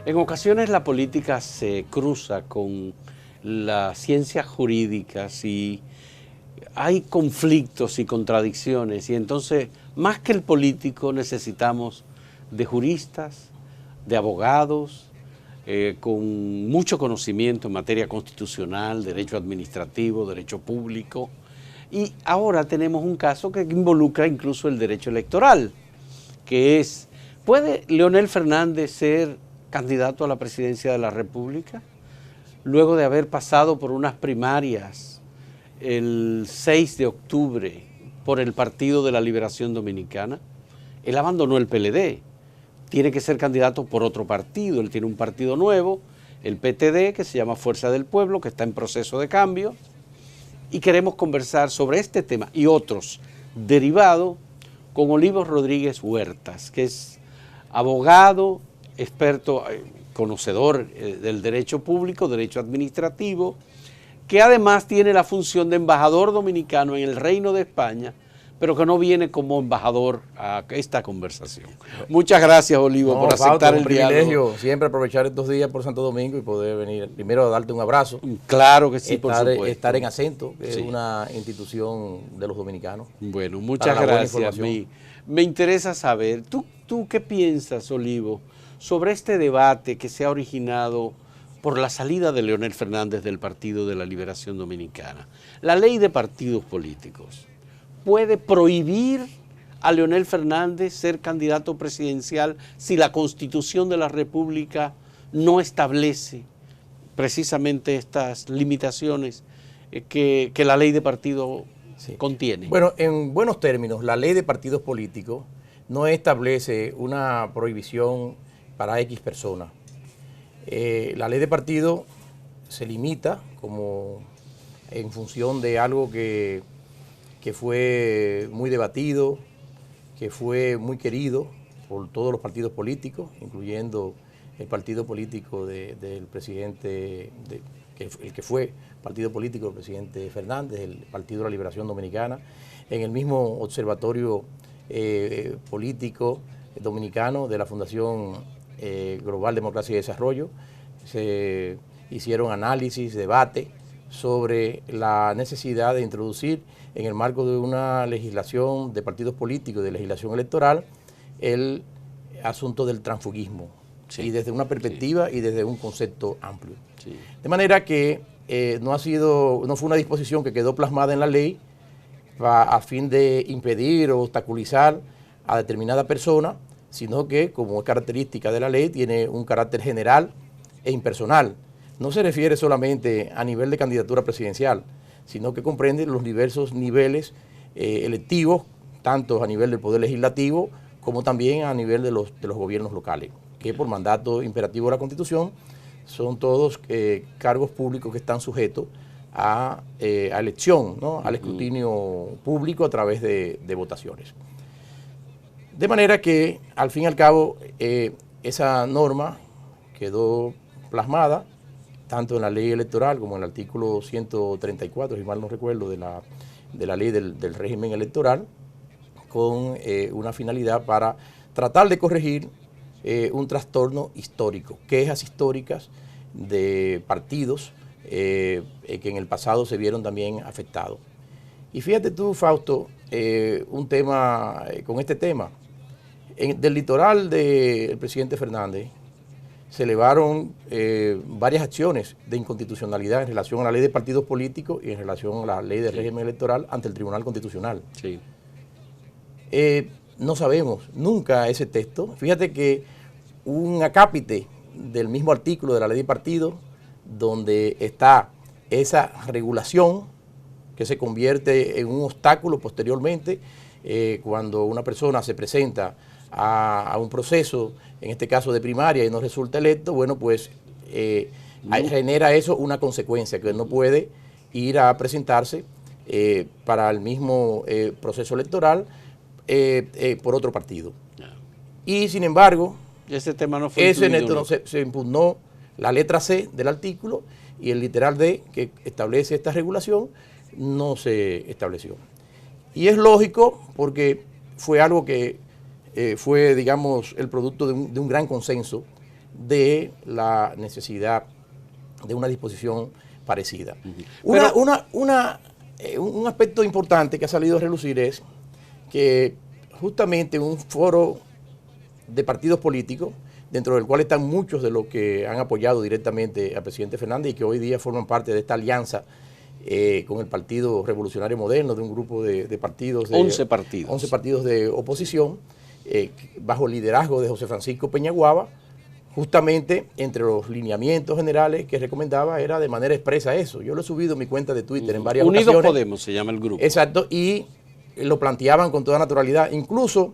En ocasiones la política se cruza con las ciencias jurídicas y hay conflictos y contradicciones, y entonces más que el político necesitamos de juristas, de abogados, con mucho conocimiento en materia constitucional, derecho administrativo, derecho público, y ahora tenemos un caso que involucra incluso el derecho electoral, que es, ¿puede Leonel Fernández ser candidato a la presidencia de la República luego de haber pasado por unas primarias el 6 de octubre por el Partido de la Liberación Dominicana? Él abandonó el PLD, tiene que ser candidato por otro partido, él tiene un partido nuevo, el PTD, que se llama Fuerza del Pueblo, que está en proceso de cambio, y queremos conversar sobre este tema y otros derivados con Olivo Rodríguez Huertas, que es abogado, experto, conocedor del derecho público, derecho administrativo, que además tiene la función de embajador dominicano en el Reino de España, pero que no viene como embajador a esta conversación. Muchas gracias, Olivo, por aceptar el diálogo. Es un privilegio siempre aprovechar estos días por Santo Domingo y poder venir primero a darte un abrazo. Claro que sí, por supuesto. Estar en Acento, que es una institución de los dominicanos. Bueno, muchas gracias. Me interesa saber, ¿tú qué piensas, Olivo, sobre este debate que se ha originado por la salida de Leonel Fernández del Partido de la Liberación Dominicana? La ley de partidos políticos puede prohibir a Leonel Fernández ser candidato presidencial si la Constitución de la República no establece precisamente estas limitaciones que la ley de partido contiene. Bueno, en buenos términos, la ley de partidos políticos no establece una prohibición para X personas. La ley de partido se limita como en función de algo que fue muy debatido, que fue muy querido por todos los partidos políticos, incluyendo el partido político del presidente, el que fue partido político del presidente Fernández, el Partido de la Liberación Dominicana, en el mismo observatorio político dominicano de la Fundación Global Democracia y Desarrollo. Se hicieron análisis, debate sobre la necesidad de introducir en el marco de una legislación de partidos políticos, de legislación electoral, el asunto del transfugismo, y desde una perspectiva y desde un concepto amplio. De manera que no fue una disposición que quedó plasmada en la ley a fin de impedir o obstaculizar a determinada persona, sino que, como es característica de la ley, tiene un carácter general e impersonal. No se refiere solamente a nivel de candidatura presidencial, sino que comprende los diversos niveles electivos, tanto a nivel del Poder Legislativo como también a nivel de los gobiernos locales, que por mandato imperativo de la Constitución son todos cargos públicos que están sujetos a elección, ¿no? Al escrutinio público a través de votaciones. De manera que, al fin y al cabo, esa norma quedó plasmada tanto en la ley electoral como en el artículo 134, si mal no recuerdo, de la ley del régimen electoral, con una finalidad para tratar de corregir un trastorno histórico, quejas históricas de partidos que en el pasado se vieron también afectados. Y fíjate tú, Fausto, un tema con este tema. Del litoral del presidente Fernández se elevaron varias acciones de inconstitucionalidad en relación a la ley de partidos políticos y en relación a la ley de régimen electoral ante el Tribunal Constitucional. Sí. No sabemos nunca ese texto. Fíjate que un acápite del mismo artículo de la ley de partidos, donde está esa regulación que se convierte en un obstáculo posteriormente cuando una persona se presenta a un proceso, en este caso de primaria, y no resulta electo, bueno, pues genera eso una consecuencia, que no puede ir a presentarse para el mismo proceso electoral por otro partido. Y sin embargo, ese tema no fue se impugnó la letra C del artículo y el literal D, que establece esta regulación, no se estableció. Y es lógico porque fue algo que fue, digamos, el producto de un gran consenso de la necesidad de una disposición parecida. Un aspecto importante que ha salido a relucir es que justamente un foro de partidos políticos, dentro del cual están muchos de los que han apoyado directamente al presidente Fernández y que hoy día forman parte de esta alianza con el Partido Revolucionario Moderno, de un grupo de partidos. 11 partidos. 11 partidos de oposición, bajo el liderazgo de José Francisco Peñaguaba. Justamente entre los lineamientos generales que recomendaba era de manera expresa eso. Yo lo he subido en mi cuenta de Twitter en varias ocasiones. Unidos Podemos se llama el grupo. Exacto, y lo planteaban con toda naturalidad. Incluso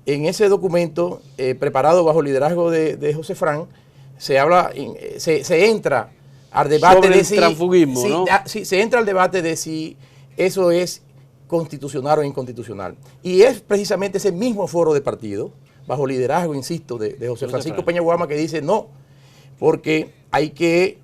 en ese documento preparado bajo el liderazgo de José Fran, se entra al debate sobre de el transfugismo, ¿no? Sí, se entra al debate de si eso es constitucional o inconstitucional. Y es precisamente ese mismo foro de partido, bajo liderazgo, insisto, de José Francisco Peñaguaba, que dice no, porque hay que,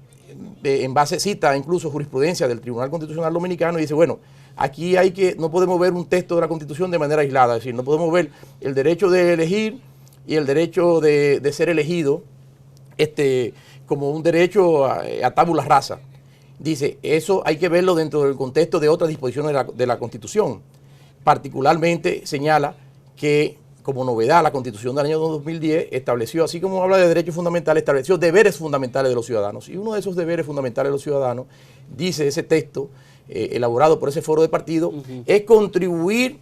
en base, cita incluso jurisprudencia del Tribunal Constitucional Dominicano, y dice, bueno, aquí no podemos ver un texto de la Constitución de manera aislada, es decir, no podemos ver el derecho de elegir y el derecho de ser elegido como un derecho a tabula rasa. Dice, eso hay que verlo dentro del contexto de otras disposiciones de la Constitución. Particularmente señala que, como novedad, la Constitución del año 2010 estableció, así como habla de derechos fundamentales, estableció deberes fundamentales de los ciudadanos. Y uno de esos deberes fundamentales de los ciudadanos, dice ese texto, elaborado por ese foro de partido, es contribuir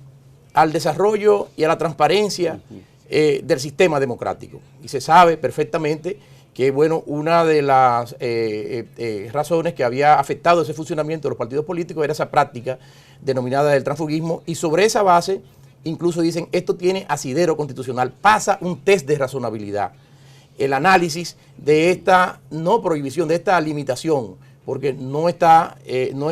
al desarrollo y a la transparencia del sistema democrático. Y se sabe perfectamente que, bueno, una de las razones que había afectado ese funcionamiento de los partidos políticos era esa práctica denominada del transfugismo, y sobre esa base incluso dicen, esto tiene asidero constitucional, pasa un test de razonabilidad. El análisis de esta no prohibición, de esta limitación, porque no es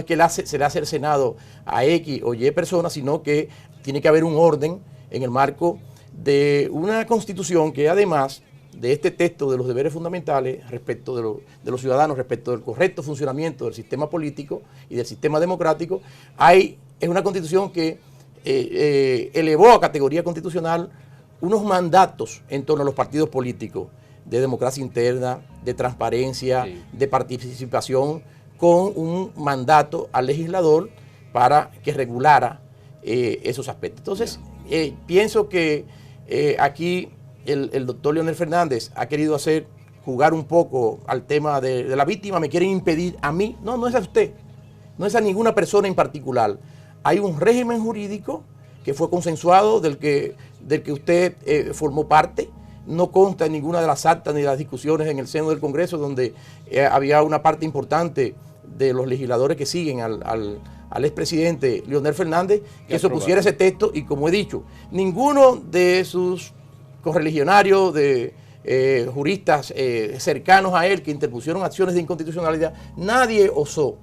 que se le hace el Senado a X o Y personas, sino que tiene que haber un orden en el marco de una Constitución que, además de este texto de los deberes fundamentales respecto de los ciudadanos, respecto del correcto funcionamiento del sistema político y del sistema democrático, es una Constitución que elevó a categoría constitucional unos mandatos en torno a los partidos políticos de democracia interna, de transparencia, de participación, con un mandato al legislador para que regulara esos aspectos. Entonces, pienso que aquí el doctor Leonel Fernández ha querido jugar un poco al tema de la víctima. Me quieren impedir a mí. No es a usted, no es a ninguna persona en particular. Hay un régimen jurídico que fue consensuado, del que usted formó parte. No consta en ninguna de las actas ni de las discusiones en el seno del Congreso, donde había una parte importante de los legisladores que siguen al expresidente Leonel Fernández, que se opusiera ese texto. Y como he dicho, ninguno de sus correligionarios, de juristas cercanos a él, que interpusieron acciones de inconstitucionalidad, nadie osó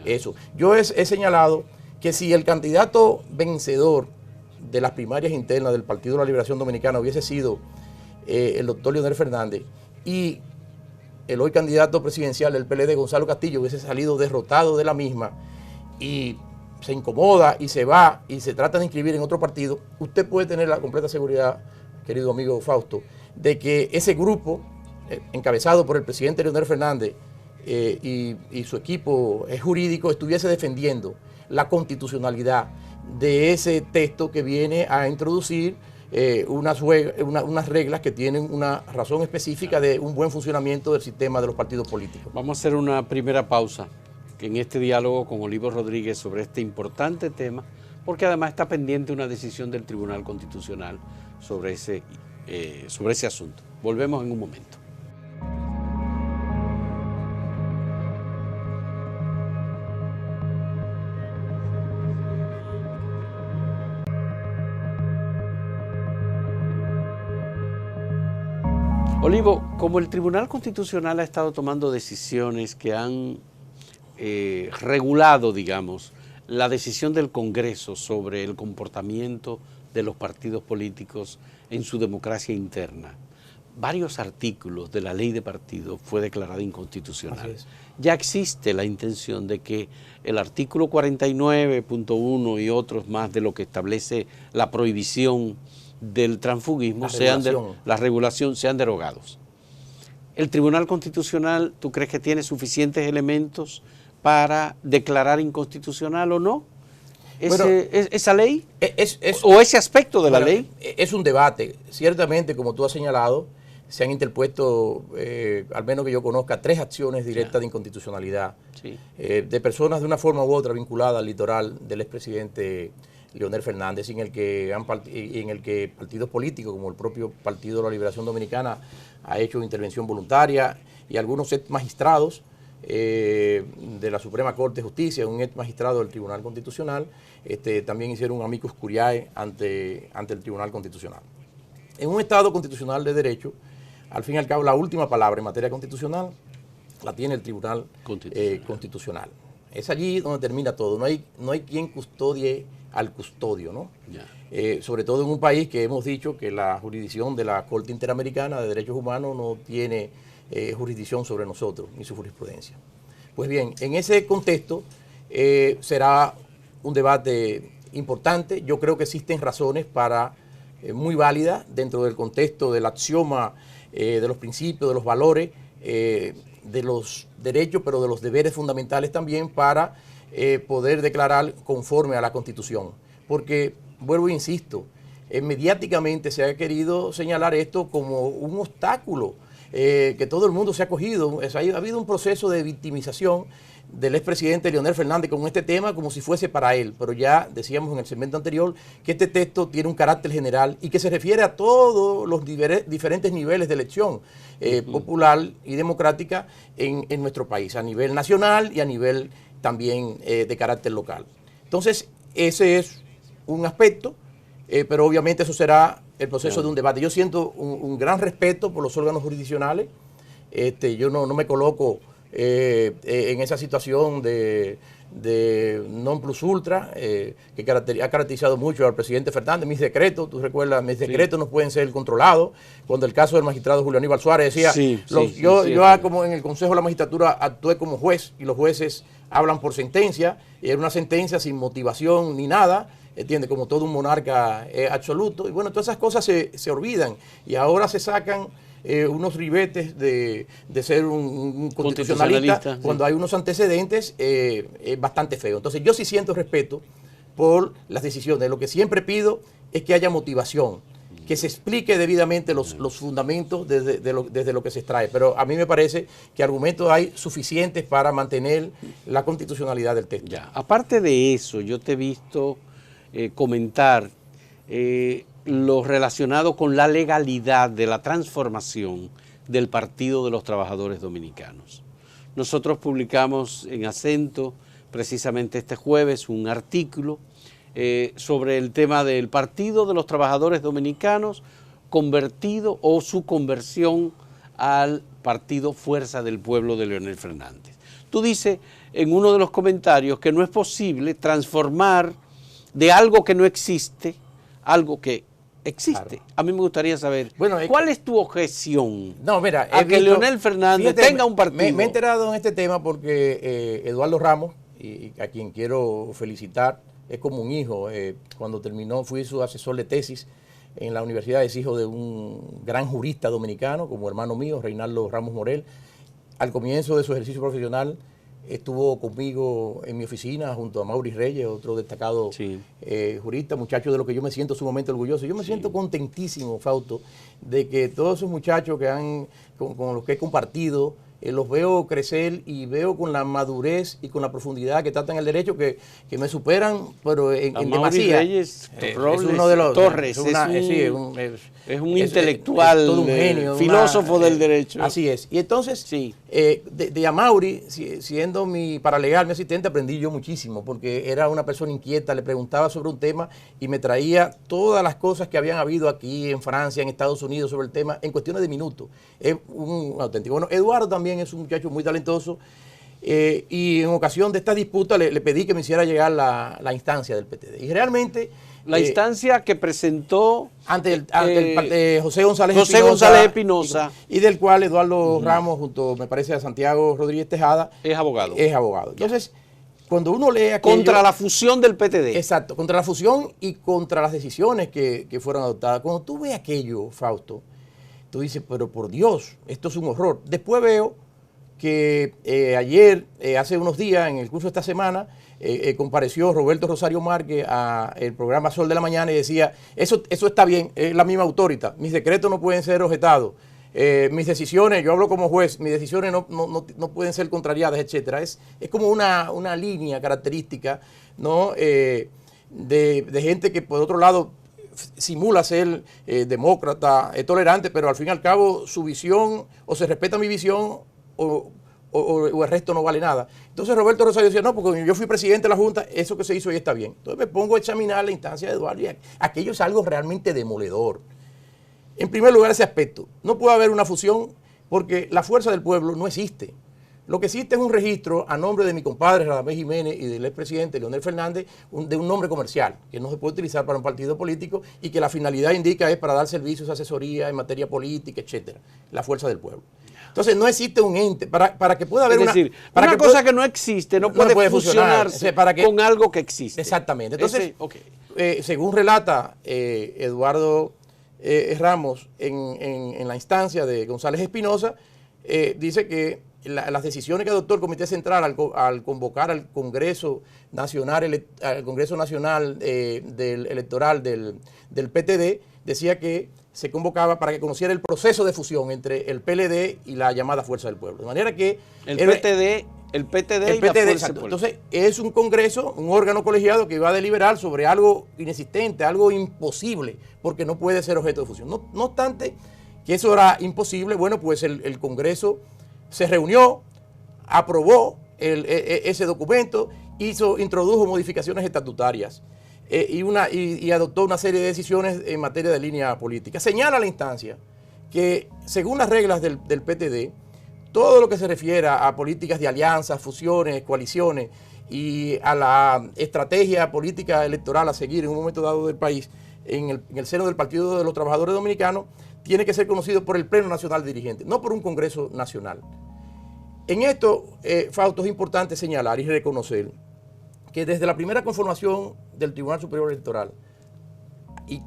eso. Yo he señalado que si el candidato vencedor de las primarias internas del Partido de la Liberación Dominicana hubiese sido el doctor Leonel Fernández, y el hoy candidato presidencial del PLD, Gonzalo Castillo, hubiese salido derrotado de la misma y se incomoda y se va y se trata de inscribir en otro partido, usted puede tener la completa seguridad, querido amigo Fausto, de que ese grupo, encabezado por el presidente Leonel Fernández y su equipo jurídico, estuviese defendiendo la constitucionalidad de ese texto que viene a introducir unas reglas que tienen una razón específica de un buen funcionamiento del sistema de los partidos políticos. Vamos a hacer una primera pausa en este diálogo con Olivo Rodríguez sobre este importante tema, porque además está pendiente una decisión del Tribunal Constitucional sobre ese asunto. Volvemos en un momento. Olivo, como el Tribunal Constitucional ha estado tomando decisiones que han regulado, digamos, la decisión del Congreso sobre el comportamiento de los partidos políticos en su democracia interna, varios artículos de la ley de partidos fue declarada inconstitucional. Ya existe la intención de que el artículo 49.1 y otros más de lo que establece la prohibición del transfugismo, la regulación sean derogados. ¿El Tribunal Constitucional, tú crees que tiene suficientes elementos para declarar inconstitucional o no esa ley? ¿O ese aspecto de la ley? Es un debate. Ciertamente, como tú has señalado, se han interpuesto, al menos que yo conozca, 3 acciones directas de inconstitucionalidad de personas de una forma u otra vinculadas al litoral del expresidente Leonel Fernández, en el que partidos políticos, como el propio Partido de la Liberación Dominicana, ha hecho intervención voluntaria, y algunos ex magistrados de la Suprema Corte de Justicia, un ex magistrado del Tribunal Constitucional, también hicieron un amicus curiae ante el Tribunal Constitucional. En un Estado constitucional de derecho, al fin y al cabo, la última palabra en materia constitucional la tiene el Tribunal Constitucional. Es allí donde termina todo. No hay quien custodie al custodio, ¿no? Sobre todo en un país que hemos dicho que la jurisdicción de la Corte Interamericana de Derechos Humanos no tiene jurisdicción sobre nosotros, ni su jurisprudencia. Pues bien, en ese contexto será un debate importante. Yo creo que existen razones para, muy válidas, dentro del contexto del axioma de los principios, de los valores, de los derechos, pero de los deberes fundamentales también, para poder declarar conforme a la Constitución. Porque, vuelvo e insisto, mediáticamente se ha querido señalar esto como un obstáculo que todo el mundo se ha cogido. Ha habido un proceso de victimización del expresidente Leonel Fernández con este tema como si fuese para él, pero ya decíamos en el segmento anterior que este texto tiene un carácter general y que se refiere a todos los diferentes niveles de elección popular y democrática en nuestro país, a nivel nacional y a nivel también de carácter local. Entonces, ese es un aspecto, pero obviamente eso será el proceso de un debate. Yo siento un gran respeto por los órganos jurisdiccionales. Yo no me coloco en esa situación de non plus ultra que ha caracterizado mucho al presidente Fernández. Mis decretos, tú recuerdas, mis decretos no pueden ser controlados. Cuando el caso del magistrado Julio Aníbal Suárez decía, yo como en el Consejo de la Magistratura actué como juez y los jueces hablan por sentencia, y era una sentencia sin motivación ni nada, ¿entiendes? Como todo un monarca absoluto. Y bueno, todas esas cosas se olvidan y ahora se sacan unos ribetes de ser un constitucionalista cuando hay unos antecedentes bastante feos. Entonces yo sí siento respeto por las decisiones. Lo que siempre pido es que haya motivación, que se explique debidamente los fundamentos desde lo que se extrae. Pero a mí me parece que argumentos hay suficientes para mantener la constitucionalidad del texto. Aparte de eso, yo te he visto comentar lo relacionado con la legalidad de la transformación del Partido de los Trabajadores Dominicanos. Nosotros publicamos en Acento, precisamente este jueves, un artículo sobre el tema del Partido de los Trabajadores Dominicanos convertido o su conversión al Partido Fuerza del Pueblo de Leonel Fernández. Tú dices en uno de los comentarios que no es posible transformar de algo que no existe algo que existe. Claro. A mí me gustaría saber, ¿cuál es tu objeción a que Leonel Fernández tenga un partido? Me he enterado en este tema porque Eduardo Ramos, y a quien quiero felicitar, es como un hijo. Cuando terminó, fui su asesor de tesis en la universidad, es hijo de un gran jurista dominicano, como hermano mío, Reinaldo Ramos Morel. Al comienzo de su ejercicio profesional, estuvo conmigo en mi oficina junto a Maurice Reyes, otro destacado jurista, muchacho de lo que yo me siento sumamente orgulloso. Yo me siento contentísimo, Fausto, de que todos esos muchachos con los que he compartido, los veo crecer y veo con la madurez y con la profundidad que tratan el derecho que me superan, pero en demasía. Reyes, Robles, es uno de los Torres, es un intelectual, todo un genio, filósofo del derecho. Así es. Y entonces, de Amaury, siendo mi paralegal, mi asistente, aprendí yo muchísimo, porque era una persona inquieta, le preguntaba sobre un tema y me traía todas las cosas que habían habido aquí en Francia, en Estados Unidos sobre el tema, en cuestiones de minutos. Es un auténtico. Bueno, Eduardo también es un muchacho muy talentoso, y en ocasión de esta disputa le pedí que me hiciera llegar la instancia del PTD. Y realmente... La instancia que presentó ante José González Espinosa. Y del cual Eduardo Ramos, junto, me parece, a Santiago Rodríguez Tejada, es abogado. Entonces, cuando uno lee aquello... Contra la fusión del PTD. Exacto, contra la fusión y contra las decisiones que fueron adoptadas. Cuando tú ves aquello, Fausto, Tú dices, pero por Dios, esto es un horror. Después veo que ayer, hace unos días, en el curso de esta semana, compareció Roberto Rosario Márquez al programa Sol de la Mañana y decía, eso está bien, es la misma autoridad, mis decretos no pueden ser objetados, mis decisiones, yo hablo como juez, mis decisiones no pueden ser contrariadas, etcétera. Es como una línea característica, ¿no? de gente que, por otro lado, simula ser demócrata, tolerante, pero al fin y al cabo su visión, o se respeta mi visión, o el resto no vale nada. Entonces Roberto Rosario decía, no, porque yo fui presidente de la Junta, eso que se hizo ahí está bien. Entonces me pongo a examinar la instancia de Eduardo y aquello es algo realmente demoledor. En primer lugar, ese aspecto. No puede haber una fusión porque la fuerza del pueblo no existe. Lo que existe es un registro a nombre de mi compadre Radamés Jiménez y del expresidente Leonel Fernández de un nombre comercial que no se puede utilizar para un partido político y que la finalidad indica es para dar servicios, asesoría en materia política, etcétera. La fuerza del pueblo. Entonces no existe un ente para que pueda haber una cosa que no existe no puede fusionarse con algo que existe. Exactamente. Entonces, según relata Eduardo Ramos en la instancia de González Espinosa, dice que las decisiones que adoptó el Comité Central al convocar al Congreso Nacional, electoral del PTD, decía que se convocaba para que conociera el proceso de fusión entre el PLD y la llamada Fuerza del Pueblo. De manera que el PTD y la Fuerza del Pueblo. Entonces es un congreso, un órgano colegiado que va a deliberar sobre algo inexistente, algo imposible, porque no puede ser objeto de fusión. No obstante que eso era imposible, bueno, pues el Congreso se reunió, aprobó ese documento, introdujo modificaciones estatutarias y adoptó una serie de decisiones en materia de línea política. Señala la instancia que, según las reglas del PTD, todo lo que se refiera a políticas de alianzas, fusiones, coaliciones y a la estrategia política electoral a seguir en un momento dado del país, en el seno del Partido de los Trabajadores Dominicanos, tiene que ser conocido por el Pleno Nacional Dirigente, no por un Congreso Nacional. En esto, Fausto, es importante señalar y reconocer que desde la primera conformación del Tribunal Superior Electoral, y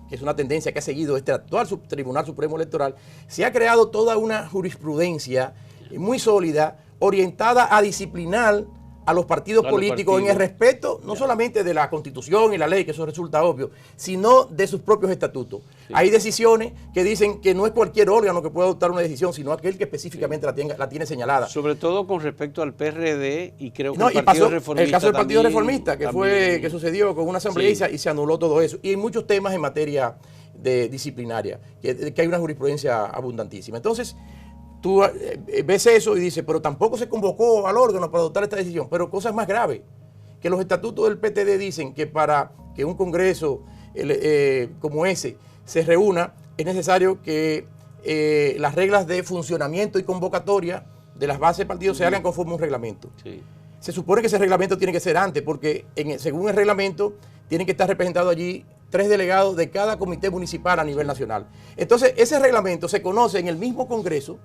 que es una tendencia que ha seguido este actual Tribunal Supremo Electoral, se ha creado toda una jurisprudencia muy sólida, orientada a disciplinar a los partidos políticos en el respeto no solamente de la Constitución y la ley, que eso resulta obvio, sino de sus propios estatutos. Sí. Hay decisiones que dicen que no es cualquier órgano que pueda adoptar una decisión, sino aquel que específicamente la tiene señalada. Sobre todo con respecto al PRD y creo que el Partido Reformista. El caso del Partido Reformista, que sucedió con una asamblea y se anuló todo eso. Y hay muchos temas en materia de disciplinaria, que hay una jurisprudencia abundantísima. Entonces, tú ves eso y dices, pero tampoco se convocó al órgano para adoptar esta decisión. Pero cosas más graves, que los estatutos del PTD dicen que para que un congreso como ese se reúna, es necesario que las reglas de funcionamiento y convocatoria de las bases de partidos se hagan conforme a un reglamento. Sí. Se supone que ese reglamento tiene que ser antes, porque según el reglamento tienen que estar representados allí 3 delegados de cada comité municipal a nivel nacional. Entonces, ese reglamento se conoce en el mismo Congreso,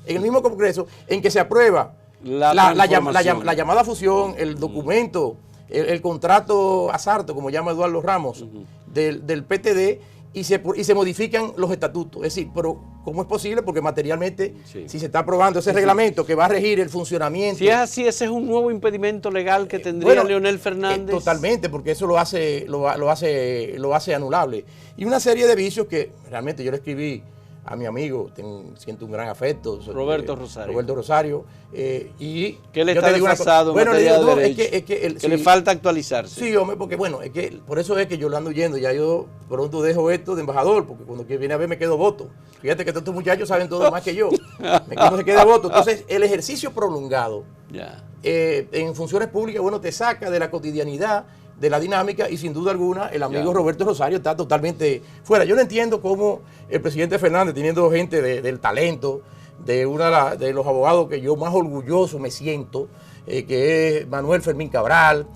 en que se aprueba la llamada fusión, el documento, el contrato asarto, como llama Eduardo Ramos, del PTD, y se modifican los estatutos. Es decir, pero ¿cómo es posible? Porque materialmente, si se está aprobando ese reglamento que va a regir el funcionamiento... Si es así, ese es un nuevo impedimento legal que tendría Leonel Fernández. Totalmente, porque eso lo hace anulable. Y una serie de vicios que realmente yo le escribí a mi amigo, siento un gran afecto. Roberto Rosario. Y que él está desfasado en materia de derecho, que le falta actualizarse. Sí, hombre, porque bueno, por eso es que yo lo ando yendo. Ya yo pronto dejo esto de embajador, porque cuando viene a ver me quedo voto. Fíjate que estos muchachos saben todo más que yo. No se queda voto. Entonces, el ejercicio prolongado en funciones públicas, bueno, te saca de la cotidianidad, de la dinámica, y sin duda alguna el amigo Roberto Rosario está totalmente fuera. Yo no entiendo cómo el presidente Fernández, teniendo gente del talento, de los abogados que yo más orgulloso me siento, que es Manuel Fermín Cabral,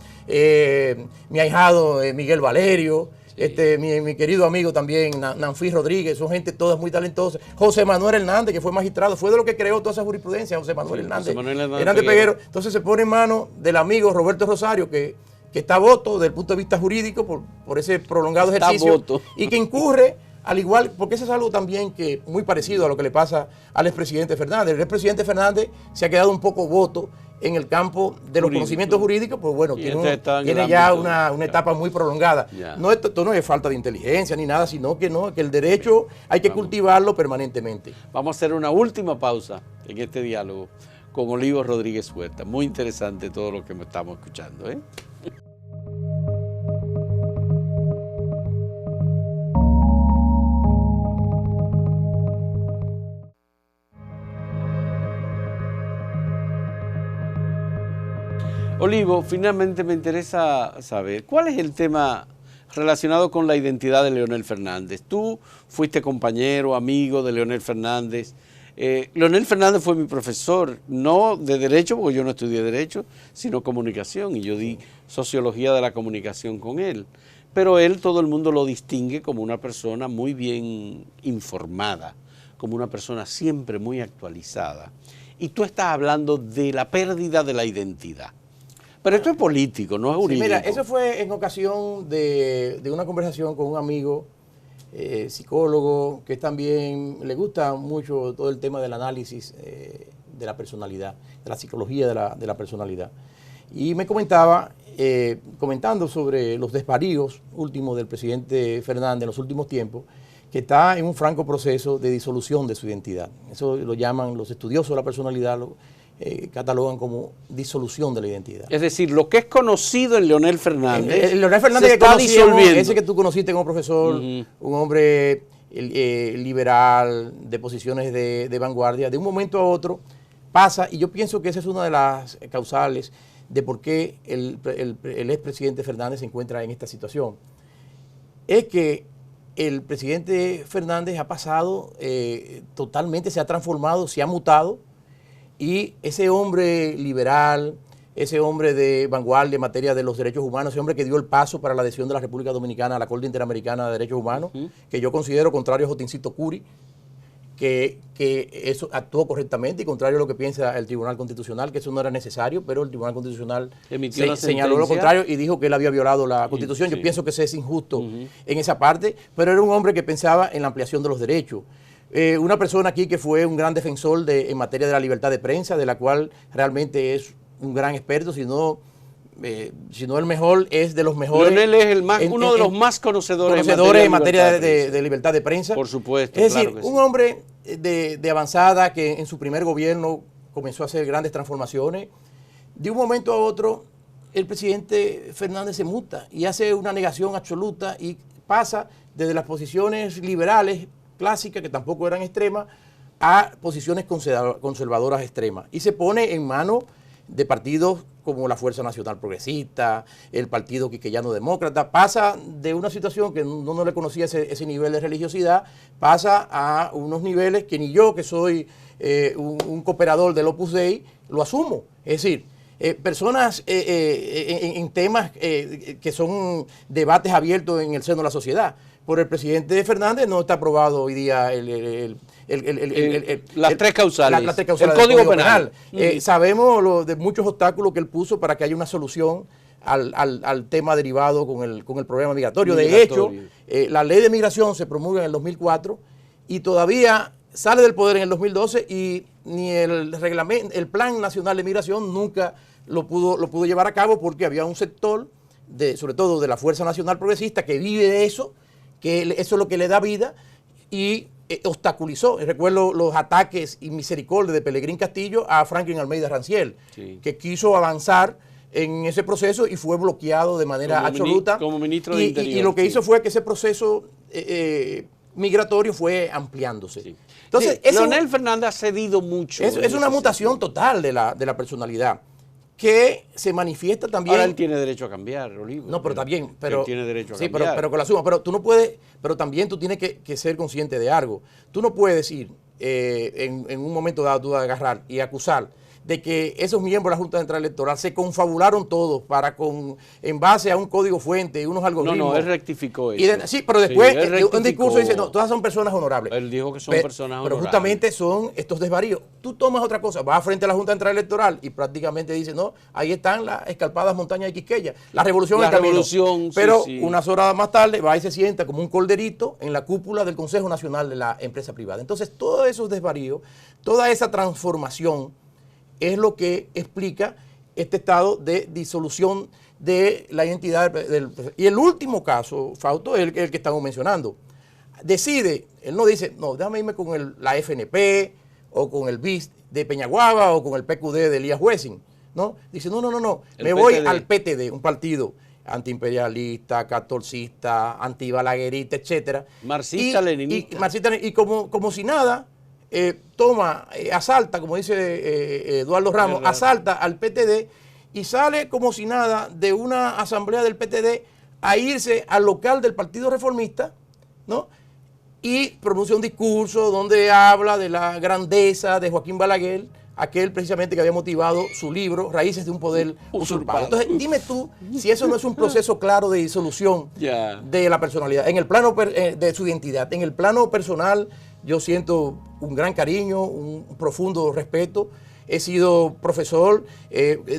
mi ahijado Miguel Valerio, mi querido amigo también Nanfí Rodríguez, son gente todas muy talentosas. José Manuel Hernández, que fue magistrado, fue de lo que creó toda esa jurisprudencia, José Manuel Hernández Peguero. Entonces se pone en manos del amigo Roberto Rosario, que está a voto desde el punto de vista jurídico por ese prolongado ejercicio y que incurre Al igual, porque eso es algo también que muy parecido a lo que le pasa al expresidente Fernández. El expresidente Fernández se ha quedado un poco voto en el campo de los conocimientos jurídicos, pues bueno, tiene ya una etapa muy prolongada. No, esto no es falta de inteligencia ni nada, sino que no, que el derecho hay que cultivarlo permanentemente. Vamos a hacer una última pausa en este diálogo con Olivo Rodríguez Huerta. Muy interesante todo lo que estamos escuchando, ¿eh? Olivo, finalmente me interesa saber, ¿cuál es el tema relacionado con la identidad de Leonel Fernández? Tú fuiste compañero, amigo de Leonel Fernández. Leonel Fernández fue mi profesor, no de Derecho, porque yo no estudié Derecho, sino Comunicación, y yo di Sociología de la Comunicación con él. Pero él, todo el mundo lo distingue como una persona muy bien informada, como una persona siempre muy actualizada. Y tú estás hablando de la pérdida de la identidad. Pero esto es político, no es jurídico. Sí, mira, eso fue en ocasión de una conversación con un amigo psicólogo que también le gusta mucho todo el tema del análisis de la personalidad, de la psicología de la personalidad. Y me comentaba, comentando sobre los desvaríos últimos del presidente Fernández en los últimos tiempos, que está en un franco proceso de disolución de su identidad. Eso lo llaman los estudiosos de la personalidad, catalogan como disolución de la identidad. Es decir, lo que es conocido en Leonel Fernández, Leonel Fernández se está disolviendo. Ese que tú conociste como profesor, un hombre liberal, de posiciones de vanguardia, de un momento a otro pasa, y yo pienso que esa es una de las causales de por qué el expresidente Fernández se encuentra en esta situación. Es que el presidente Fernández ha pasado totalmente, se ha transformado, se ha mutado, y ese hombre liberal, ese hombre de vanguardia en materia de los derechos humanos, ese hombre que dio el paso para la adhesión de la República Dominicana a la Corte Interamericana de Derechos Humanos, que yo considero contrario a Jotincito Curi, que eso actuó correctamente y contrario a lo que piensa el Tribunal Constitucional, que eso no era necesario, pero el Tribunal Constitucional señaló lo contrario y dijo que él había violado la Constitución. Yo pienso que ese es injusto en esa parte, pero era un hombre que pensaba en la ampliación de los derechos. Una persona aquí que fue un gran defensor en materia de la libertad de prensa, de la cual realmente es un gran experto, si no el mejor, es de los mejores. Leonel es uno de los más conocedores en materia de libertad de prensa. Por supuesto. Es decir, un hombre de avanzada que en su primer gobierno comenzó a hacer grandes transformaciones. De un momento a otro, el presidente Fernández se muta y hace una negación absoluta y pasa desde las posiciones liberales clásicas, que tampoco eran extremas, a posiciones conservadoras extremas. Y se pone en manos de partidos como la Fuerza Nacional Progresista, el Partido Quiqueyano Demócrata, pasa de una situación que no le conocía ese nivel de religiosidad, pasa a unos niveles que ni yo, que soy un cooperador del Opus Dei, lo asumo. Es decir, personas en temas que son debates abiertos en el seno de la sociedad. Por el presidente Fernández no está aprobado hoy día las tres causales, el Código Penal. Sabemos de muchos obstáculos que él puso para que haya una solución al tema derivado con el problema migratorio. De hecho, la ley de migración se promulga en el 2004 y todavía sale del poder en el 2012 y ni el Plan Nacional de Migración nunca lo pudo llevar a cabo, porque había un sector, sobre todo de la Fuerza Nacional Progresista, que vive de eso, que eso es lo que le da vida, y obstaculizó. Recuerdo los ataques y misericordia de Pelegrín Castillo a Franklin Almeida Ranciel, que quiso avanzar en ese proceso y fue bloqueado de manera absoluta. Como ministro de Interior. Y lo que hizo fue que ese proceso migratorio fue ampliándose. Entonces, Leonel Fernández ha cedido mucho. Es una mutación total de la personalidad, que se manifiesta también. Ahora él tiene derecho a cambiar, Olivo. No, pero está bien. Pero, él tiene derecho a cambiar. Pero con la suma. Pero tú no puedes, pero también tú tienes que ser consciente de algo. Tú no puedes ir en un momento dado, tú agarrar y acusar de que esos miembros de la Junta Central Electoral se confabularon todos en base a un código fuente, unos algoritmos. No, él rectificó eso. Sí, pero después sí, un discurso dice, no, todas son personas honorables. Él dijo que son personas honorables. Pero justamente son estos desvaríos. Tú tomas otra cosa, vas frente a la Junta Central Electoral y prácticamente dice, no, ahí están las escarpadas montañas de Quisqueya. La revolución en camino. Pero sí. Unas horas más tarde va y se sienta como un colderito en la cúpula del Consejo Nacional de la Empresa Privada. Entonces, todos esos desvaríos, toda esa transformación es lo que explica este estado de disolución de la identidad y el último caso, Fausto, es el que estamos mencionando. Decide, él no dice, no, déjame irme con la FNP o con el BIS de Peñaguaba o con el PQD de Elías Wessing, ¿no? Dice, no, me voy al PTD, un partido antiimperialista, catorcista, antibalaguerista, etcétera. Marxista-leninista. Y como si nada, asalta, como dice Eduardo Ramos, asalta al PTD y sale como si nada de una asamblea del PTD a irse al local del Partido Reformista, ¿no? Y pronuncia un discurso donde habla de la grandeza de Joaquín Balaguer, aquel precisamente que había motivado su libro Raíces de un Poder Usurpado. Entonces, dime tú si eso no es un proceso claro de disolución de la personalidad, en el plano de su identidad. En el plano personal, yo siento un gran cariño, un profundo respeto. He sido profesor,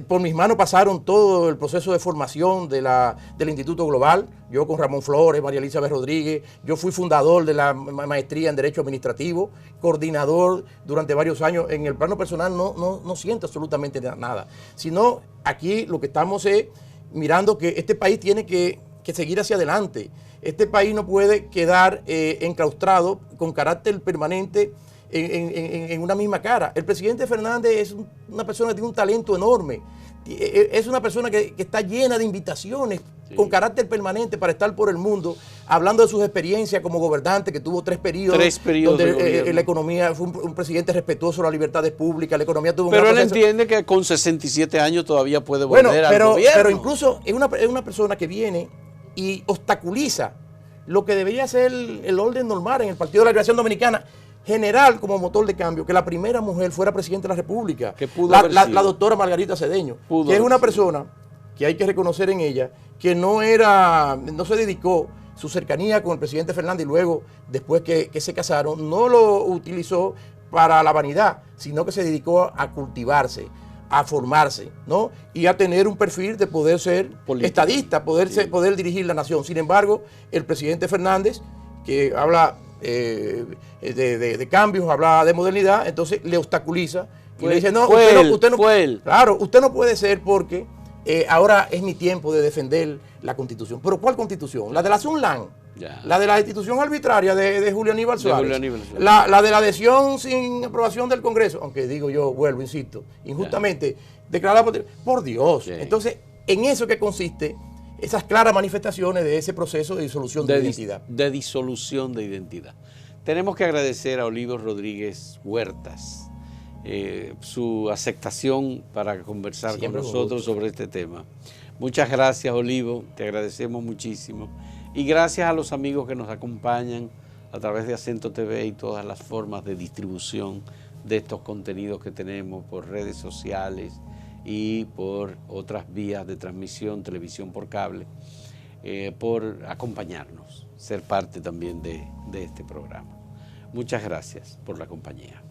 por mis manos pasaron todo el proceso de formación del Instituto Global, yo con Ramón Flores, María Elizabeth Rodríguez, yo fui fundador de la maestría en Derecho Administrativo, coordinador durante varios años. En el plano personal no siento absolutamente nada, sino aquí lo que estamos es mirando que este país tiene que seguir hacia adelante. Este país no puede quedar enclaustrado con carácter permanente en una misma cara. El presidente Fernández es una persona que tiene un talento enorme, es una persona que está llena de invitaciones con carácter permanente para estar por el mundo, hablando de sus experiencias como gobernante, que tuvo 3 periodos donde la economía fue un presidente respetuoso de las libertades públicas, la economía tuvo un Pero él entiende que con 67 años todavía puede volver al gobierno. Pero incluso es una persona que viene y obstaculiza lo que debería ser el orden normal en el Partido de la Liberación Dominicana, general como motor de cambio, que la primera mujer fuera presidenta de la República, la doctora Margarita Cedeño, que es una persona que hay que reconocer en ella, que no se dedicó su cercanía con el presidente Fernández y luego, después que se casaron, no lo utilizó para la vanidad, sino que se dedicó a cultivarse, a formarse, ¿no? Y a tener un perfil de poder ser estadista, poder dirigir la nación. Sin embargo, el presidente Fernández, que habla de cambios, habla de modernidad, entonces le obstaculiza y le dice, no, usted no puede ser porque ahora es mi tiempo de defender la Constitución. ¿Pero cuál Constitución? La de la Sunlan, la de la institución arbitraria de Julio Aníbal Suárez, la de la adhesión sin aprobación del Congreso, aunque digo yo, vuelvo, insisto, injustamente declarada por Dios. Entonces, en eso que consiste esas claras manifestaciones de ese proceso de disolución de identidad. De disolución de identidad. Tenemos que agradecer a Olivo Rodríguez Huertas su aceptación para conversar con nosotros sobre este tema. Muchas gracias, Olivo, te agradecemos muchísimo. Y gracias a los amigos que nos acompañan a través de Acento TV y todas las formas de distribución de estos contenidos que tenemos por redes sociales y por otras vías de transmisión, televisión por cable, por acompañarnos, ser parte también de este programa. Muchas gracias por la compañía.